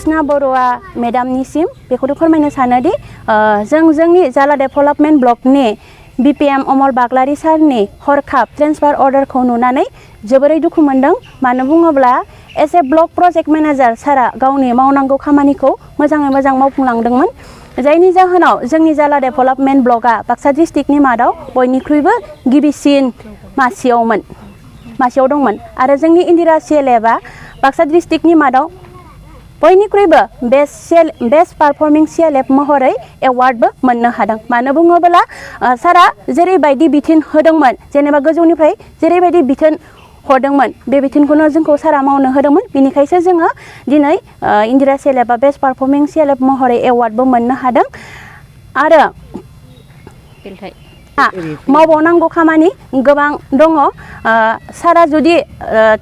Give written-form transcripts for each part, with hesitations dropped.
कृष्णा बरुवा मेडामनिसिम बेखौनो फोरमायनो सानोदि जोंनि जाला डेभेलपमेन्ट ब्लकनि BPM अमल बाग्लारि सारनि हरखाब ट्रेन्सफार अर्डारखौ नुनानै जोबोरै दुखु मोनदों। मानो बुङोब्ला as a block project manager सारा गावनि मावनांगौ खामानिखौ मोजाङै मोजां मावफुंलांदोंमोन, जायनि जाहोनाव जोंनि जाला डेभेलपमेन्ट ब्लकआ बाक्सा डिस्ट्रिक्टनि मादाव बयनिख्रुइबो गिबिसिन मासियाव दंमोन आरो जोंनि इन्दिरा CLFआ बाक्सा डिस्ट्रिक्टनि मादाव बयनिख्रुइबो बेस्ट पारफर्मिं CLF महरै एवार्डबो मोननो हादों। मानो बुङोब्ला सारा जेरैबायदि बिथोन होदोंमोन, जेनेबा गोजौनिफ्राय जेरैबायदि बिथोन हरदोंमोन बे बिथोनखौनो जोंखौ सारा मावनो होदोंमोन। बिनिखायसो जोङो दिनै इन्दिरा CLFआ बेस्ट पारफर्मिं CLF महरै एवार्डबो मोननो हादों। आरो मावबावनांगौ खामानि गोबां दङ। सारा जुदि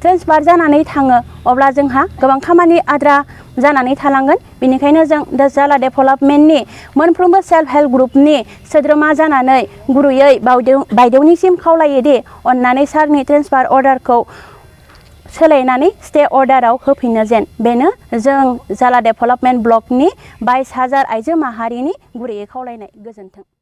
ट्रेन्सफार जानानै थाङो अब्ला जोंहा गोबां खामानि आद्रा जानानै थालांगोन। बेनिखायनो जों दा जाला डेभेलपमेन्टनि मोनफ्रोमबो सेल्फ हेल्प ग्रुपनि सोद्रोमा जानानै गुरैयै बायदेवनिसिम खावलायोदि अननानै सारनि ट्रेन्सफार अर्डारखौ सोलायनानै स्टे अर्डाराव होफिनो जेन। बेनो जों जाला डेभेलपमेन्ट ब्लकनि 22,000 आइजो माहारिनि गुरैयै खावलायनाय। गोजोन्थों।